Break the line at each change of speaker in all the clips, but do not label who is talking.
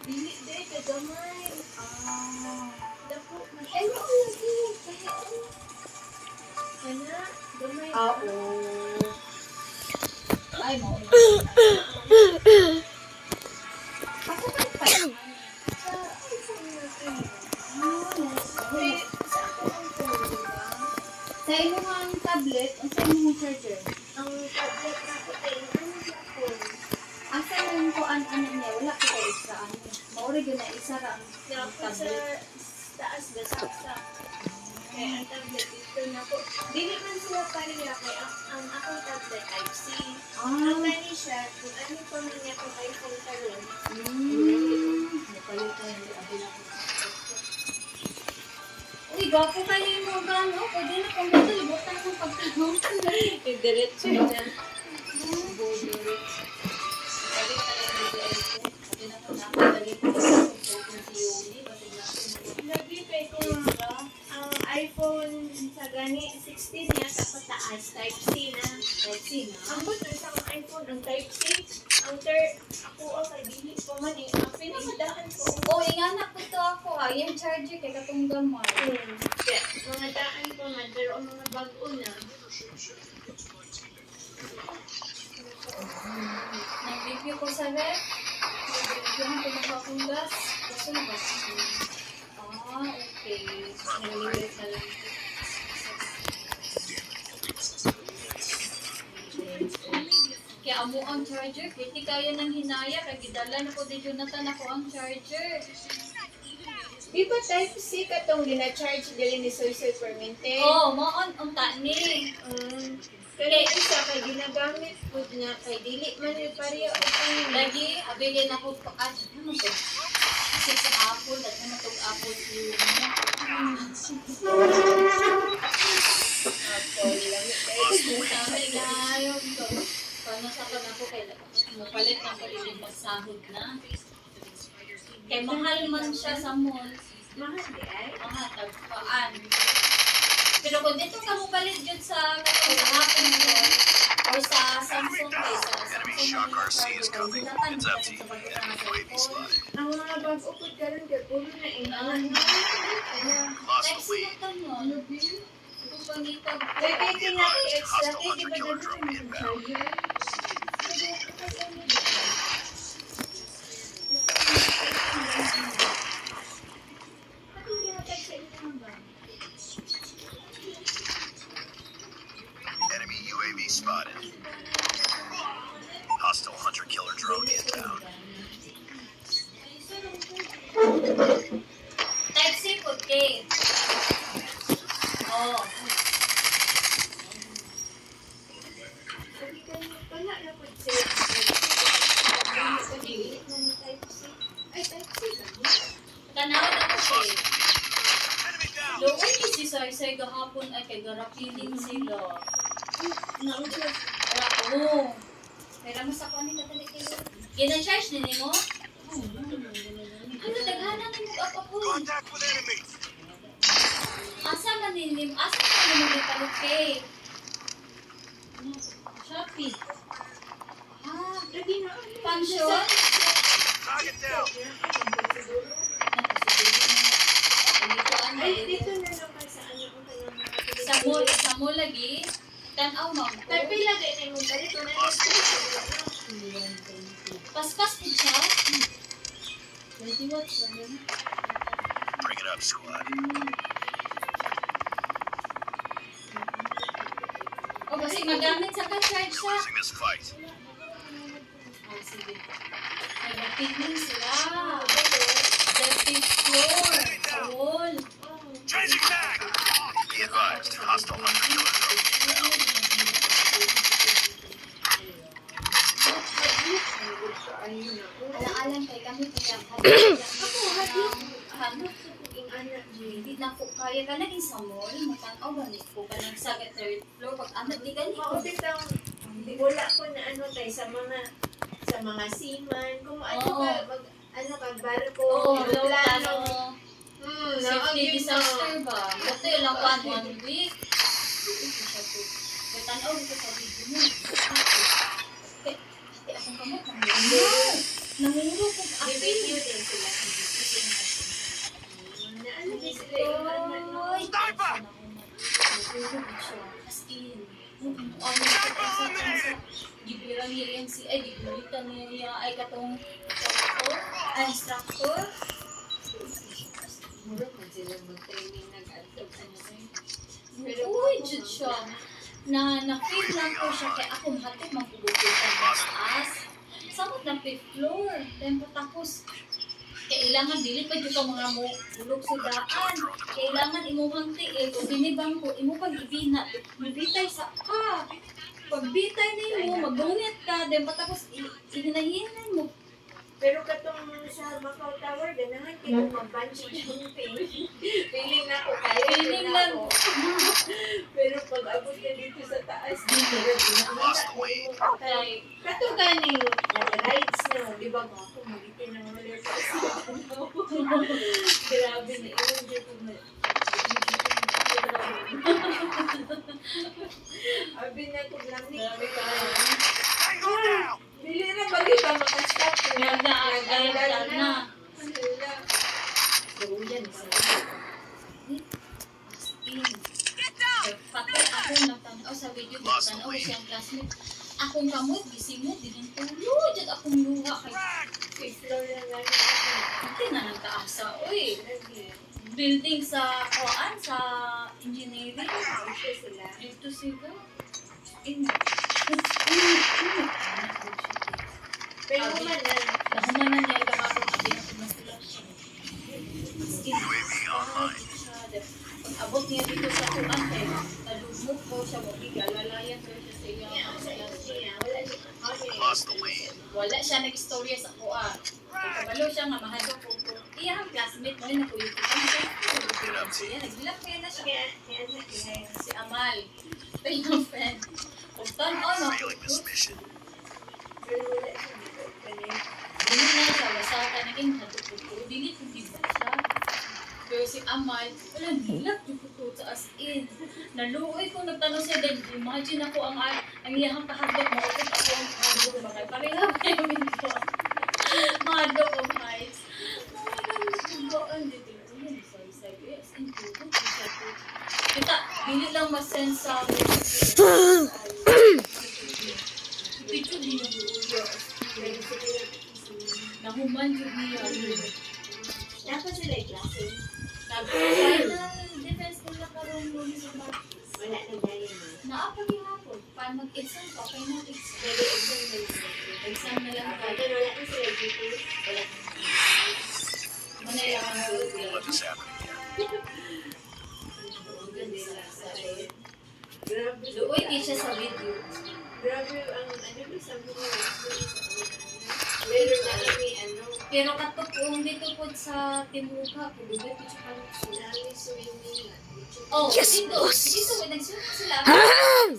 Dili de kagamay. Dako man. Ay mo lagi. Kaya ana gamay.
Oo. Ay mo.
Ako kan pa. Sa iPhone natin. Sa ako ang phone, diba?
Sa imong tablet o sa imong charger?
Ang tablet na ko ay ano sa phone.
Asa lang ko ano niya, wala ko kay isa ano. Mauri gyud na isa ra ang
Tapos sa
tablet.
taas ba sa kaya ang tablet dito na ko. Dili man sila pareha kay ang akong tablet type C. Ang gani siya, kung ano pa man niya kung iPhone karon.
Napalitan yung abila ko. Uy, gwapo kayo mo ba, no? Pwede na kung dito, libutan mo pagtanong.
Diretso niya.
Sabi ka lang dito ay ito. Sabi na ko nakadali ko sa Yuli.
Lagi kay ko ang iPhone sa gani 16 niya sa pataas type C na.
Type C na.
Ang buto sa iPhone ang type C. Ang third ako kay dili pa man eh. Ang pinagdaan ko.
Oh, inganak ko to ako ha. Yung charger kay katong gamay.
Kaya, mga daan ko man, pero ang mga bago na.
Nag-review ko sa ref. Nag-review ko na akong gas. Gusto na ba? Okay. Nag-review na lang. Kaya amo ang charger. Pwede kaya ng hinaya. Kaya gidala na ko din Jonathan ako ang charger.
Di ba type C ka itong gina-charge dili ni Soy Soy Permente?
Oh, maon unta ni.
Kaya isa kay ginagamit po niya kay dili man yung pareha o ano.
Lagi, abilin ako pa. Ano to? Kasi sa Apple, at ano itong Apple yung
Apple, lamit kayo.
sabi na yun. Paano sa ka na po kailan? Mapalit na pwede magsahod na. Kaya mahal man siya sa mall.
Mahal di ay?
Mga tagpaan. Pero kung dito ka mo palit dyan sa Apple Store or sa Samsung kay sa Samsung mo yung hinatan mo kasi sa pagkita ng cellphone.
Ang mga bago po karon kay puro na inahan.
Type C lang ka mo. Kung pangitag
Kaya kay extra kay di ba gagawin mo yung charger?
Enemy UAV spotted. Hostile hunter-killer drone inbound.
Type C po, K. Oh.
Wala na po siya. Ay, type C ba?
Tanawin ako siya.
Enemy down.
Loon ni si Saysay gahapon ay kay garapiling sila.
Naudyo.
Oo. Pero mas ako ni kadali kayo. Gina-charge din mo? Ano daghanan mo ako?
Contact with enemy.
Asa man ninim? Asa man mo gipalit kay? Shopee.
Lagi na.
Function?
Target down.
Ay, dito na lang kayo sa ano ko kayo.
Sa mo lagi. Tanaw mo.
Pero ilagay na yung dali ko na
Paspas po siya. 20 watts lang yun.
Bring it up, squad.
O kasi magamit sa ka-charge siya.
Losing this fight.
Ah, sige. Ay, napigling sila. Dirty floor. Wall.
Changing mag. Be advised, hostile hunter-killer drone inbound.
Alaalan kay kami pagkakad.
Ako, hadlok.
Hadlok.
Yung anak niya.
Hindi na ko kaya ka naging sa mall. Matanaw ba ni ko ka sa third floor. Pag anak di ka ni ko.
Maupit ang wala ko na ano tayo sa mga seaman. Kung ano
Oo.
ka, ano ka, barko,
Oo,
aeroplano.
plano.
Safety
Safety disaster ba? Ito yung lang 1 week. Kaya tanaw dito sa video mo. Kaya akong kamot. Namuro ko.
Bibigyo din
instructor.
Mura man sila mag-training nag-adult ano eh.
Uy, jud siya. Na-feel lang ko siya kaya ako mahatid magpugupit ang taas. Samot na 5th floor. Then tapos, kailangan dili pa dito mga mo bulog sudaan. Kailangan imuhang tiil. Kung binibang ko, imuhang ibina. Mabitay sa ka. Pagbitay nimo, magunit ka. Then patapos, ihinahinan mo.
Pero katong sa Macau Tower, ganahan kayo mag-bungee jumping. Feeling na ako, kaya ko
Feeling
na
lang.
ako. Pero pag abot ka dito sa taas, dito
Lost the lead.
Kay,
kato gani rides na, di ba mo ako magitin ng mga letters. Grabe na, iwan dyan ko na. Abi na ko lamig.
grabe ka.
Tango down.
Dili na bagay pa makastop.
Nagdaan na.
Wala. So, yan.
Patay ako nagtanaw sa video, nagtanaw ko siyang classmate. Akong kamot, gisimot, dinang tulo. Diyan akong luha kay
Fifth floor lang lang ako.
hindi na nagtaasa. Uy, building sa kuan sa engineering.
Ito sila.
Dito sila. In.
Pero man na.
Nahumanan niya kahapon kasi ako na-flash.
UAV online.
Pag-abot niya dito sa kuan kay nalumok ko siya mo igalalayan ko siya sa iya.
Lost the lead.
Wala siya nag-istorya sa kuan. Kabalo siya nga mahadok ko. Iya ang classmate mo na kuya kita siya. Naglak kaya na siya. Si Amal. Ito yung friend. Kung tan-on ako.
Failing this mission.
Pero wala siya dito. Kanya.
Dili na siya, basta ka naging hatututo, dili ko di ba siya. Pero si Amal, wala nilak tututo sa as in. Naluoy ko, nagtanong siya, then imagine ako ang iyahang kahagdok, maupit ako ang kahagdok, bakal pareha namin ko. Mahagdok ang heights. Nagtugaan dito. Yun, sorry, yes, in tuto. Kita, dili lang masense sa Picture din yung buo. Nahuman yun niya.
Dapat sila i-klase.
Nag-final defense nila karong lunes sa March.
Wala na dahil na.
Naapag yung hapon. Paano mag-exam ka? Okay na exam.
Pwede exam na lang.
Exam na lang ka.
Pero wala na sila dito.
Wala. Manila ka na
What is happening here?
Grabe.
Luoy di siya sa video.
Grabe ang ano ba sabi mo. Meron na kami ano.
Pero katok kung dito po sa Timuka, pulugan po siya kalukso.
Dami swimming.
Oh, dito. Dito, nagsuot sila.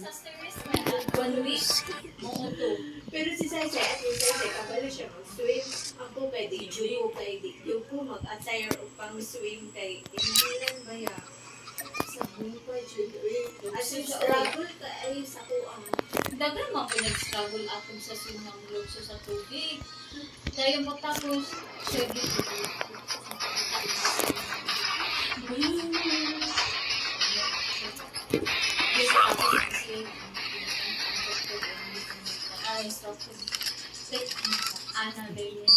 Sa service na 1 week. Mauto.
Pero si Sai at si Sai kabalo siya mag-swim. Ako kay di juyo kay di ko mag-attire o pang swim kay hindi ba ya. Sa buka juyo. As in struggle ka ay sa ko ang
Dagan mga pinag-struggle akong sa sinang lukso sa tubig. Dahil matapos, siya dito. Ay, stop. Ana, baby.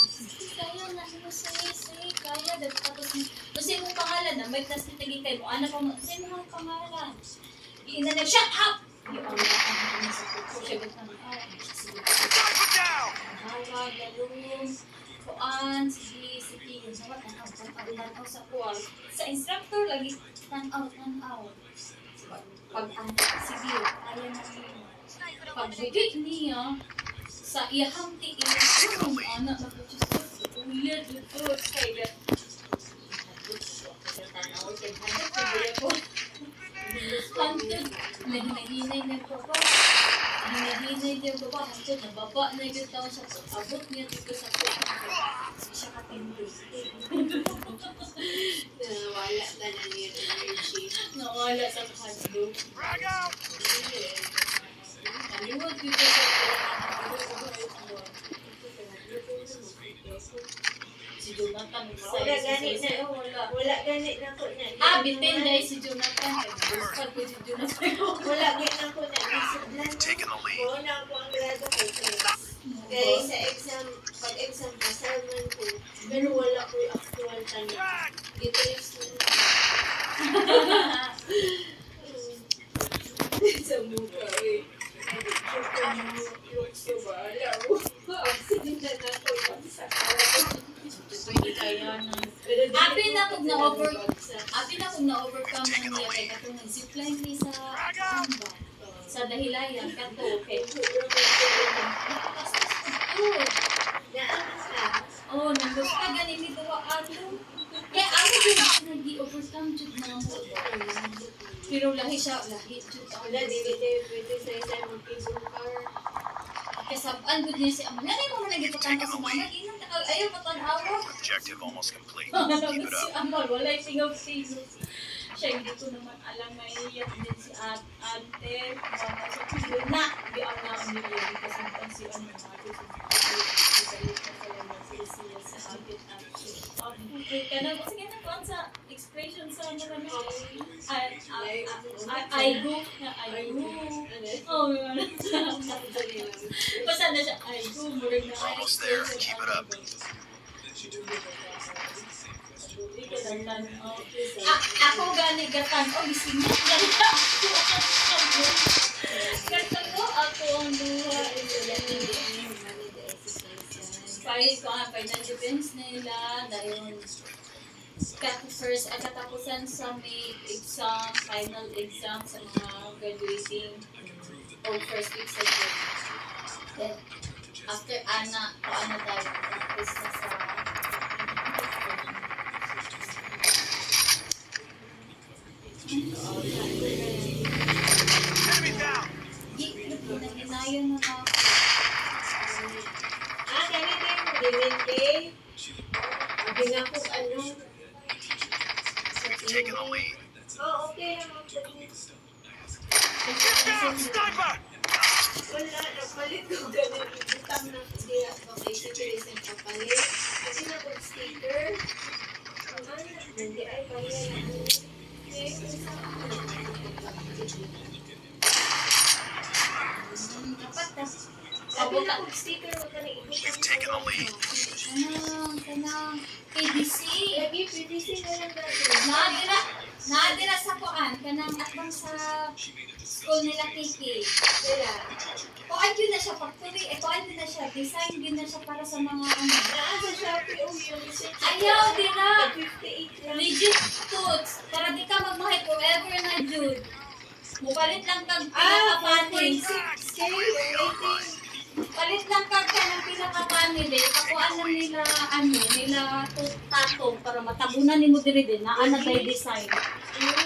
Kaya na, say, kaya. Tapos, kasi mong pangalan na, may tas nitagi kayo mo. Ana pa mo, kasi mong pangalan. Iina na, shut up! Yung ang mga sa kuko, siya gutang,
Tango down.
hawa, galong, kuan, sige, yun sa wat, tanaw sa kuwan. Sa instructor, lagi, tanaw. Sige, kaya na yun. Pagbigay niya, sa iyahang tiil, ang anak na po siya sa ulit, dito, kaya tanaw, kaya hanap ko ba ako? Hantod, nahinay na po ba? Hinahinay niya ba? Hantod, nababa na yung tao sa abot niya dito sa kuwan. Hindi siya katindi.
wala ka na niya energy.
Nawala sa hotdog.
Frag out.
Kaliwag dito sa si Jonathan,
Wala ganit na.
wala.
Wala ganit na ko na.
Bitin dahil si Jonathan. Gusto ko si Jonathan.
Wala ganit na ko na. Isudlan.
Taking the lead.
Kung na ako ang grado ko. Kaya sa exam, pag exam, assignment ko, Pero wala ko yung actual tanan. Details na. Sa mukha eh. Yung subala mo. Absent na ako yung sa
Pwede kaya na. Happy na kung na-overcome na niya kay katong nag-zipline ni sa amba. Sa dahilayan, kato. Kay oh, nandun ka ganin ni Dua Ato. Kaya ako din ako nag-overcome jud na mo. Pero lahi siya, lahi jud.
Wala, pwede sa isa mag-kibukar.
Kasabaan gud niya si Ama. Nanay mo man nagiputang ka sa mama, inang ayaw matanawa.
Objective almost complete.
Keep
Keep it
si
up.
Ama, walay tingog seasons. Siya hindi ko naman alam na iyak din si ate. Mama siya kasi na, di ang naamili kasi ang si Ama natin sa abit at kanang sige na kuan sa expression sa mga ano I go oh yun basta na siya I go murag na
Almost there. Keep it up.
ako gani gatan o gising gatan ko ako ang duha final defense nila dahil first at katapusan sa may exam, final exam sa mga graduating o first week sa June. Then, after paano tayo, practice na sa
Enemy down.
Hinahinayan na ako.
Ganito yung dinintay. Hindi nga kung ano.
Taking the lead.
Okay naman po.
Get down, sniper!
Wala, napalit ko ganun. Butang na hindi ako kay situation kapalit. Kasi na kung sticker. Ang ano, hindi ay kaya na. Okay,
Dapat na.
sabi na kung sticker, wag ka na ibutang.
You've taken the lead.
Kanang ABC.
Lagi, PDC na lang gano'n.
Naadira sa kuan kanang atbang sa school nila Kiki.
Wala.
Kuan yun na siya factory, kuan yun na siya design yun na siya para sa mga ano.
Nasa Shopee, yung research.
Ayaw dira.
58 lang.
Legit tools para di ka magmahit forever na jud. Mupalit lang kag
Pating.
pinaka-panties. Palit lang kag kanang pinaka-panty din. Kakuan lang nila tatong para matabunan nimo diri din na ana by design.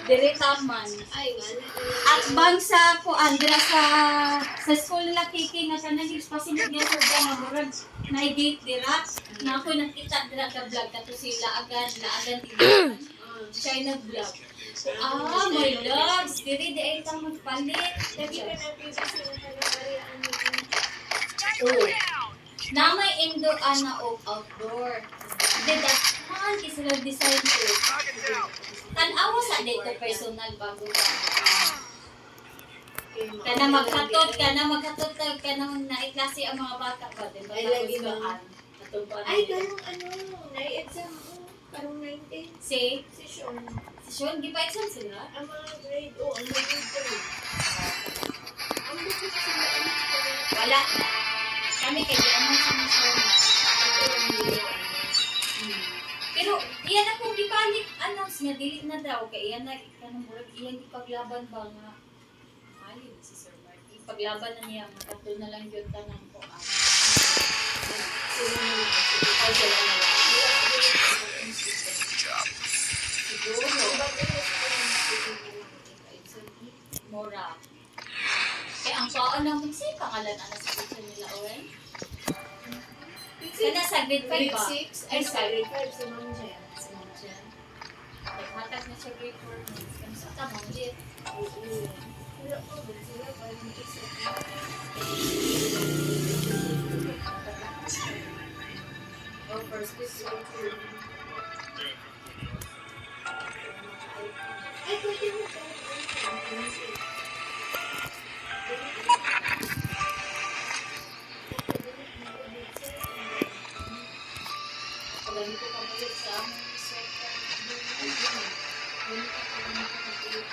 Diri taman.
Ay, wala.
At bang sa kuan dira sa school nila Kiki nga kanang pasimot niya sa mga murag na gate dira na ako nakita dira ka vlog kato sila agad dito. China vlog. My loves, diri di ay tang magpalit.
Lagi ka na PDC na kalabarian mo.
Oh. Na may indoor o outdoor. Di dasman ki sila design ko.
Target down.
Tan-awa sa dito personal bago ka. Kana magkatod ka nang naiklase ang mga bata ba din ba?
Ay, lagi ba? Ay,
Ay,
ganun ano, na-exam mo. Parang 19.
si
Session.
Sean, di pa exam sila?
Ang mga grade, ang mga grade 3. Ang bukod sila,
Wala. Kami kay di naman Pero iyan akong gipalit announce nga dili na daw kay iyan na kanang murag iyan ipaglaban ba nga ali si Sir Mark ipaglaban na niya makatul na lang gyud tanang ko
Good job.
Mora. Kaya ang paon lang kung sa'yo pangalan ana sa teacher nila Owen? Kana sa grade 5
grade
ba?
6. Ay, sa grade 5 si Ma'am Jen.
Sa mga dyan. Naghatag na siya grade 4 months. Kaya sa tamang lit.
Wala pa ba sila parang isa.
Oh, first week,
Ay, pwede mo
Pagamit ko pamulit sa aming resort. Ay, yun. Ganito ka pagamit ko pamulit.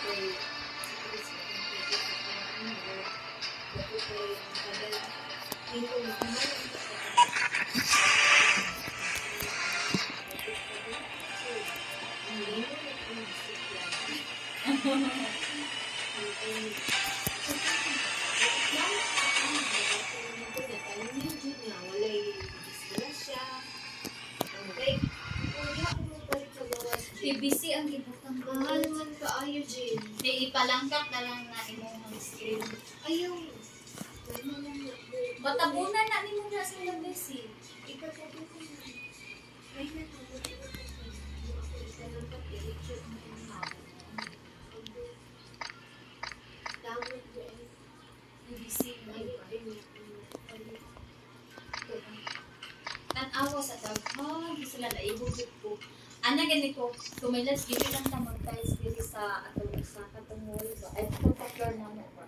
Okay. Siguro sa akin, pwede sa akin. Dapat ko yung tagal. Hindi ko makumalang ko sa hindi mo na inisip yan. PVC ang gibutang ko.
Mahal man kaayo, Jin.
Di ipalangkat na lang na imong screen.
Ayaw.
Batabunan na nimo na sa PVC.
Ipatabi ko na. Ay, natapos ko pa. Ako isa lang pa, i-check mo yung hawak. Tawag ko ay
PVC na
ay,
iba.
ay,
Tanawa sa tag. Di sila naibugit ko. Ana gani ko, kumilas gini lang ta mag-tiles diri sa atong sa katong wall ba. Ay, ito pa floor na mo ba.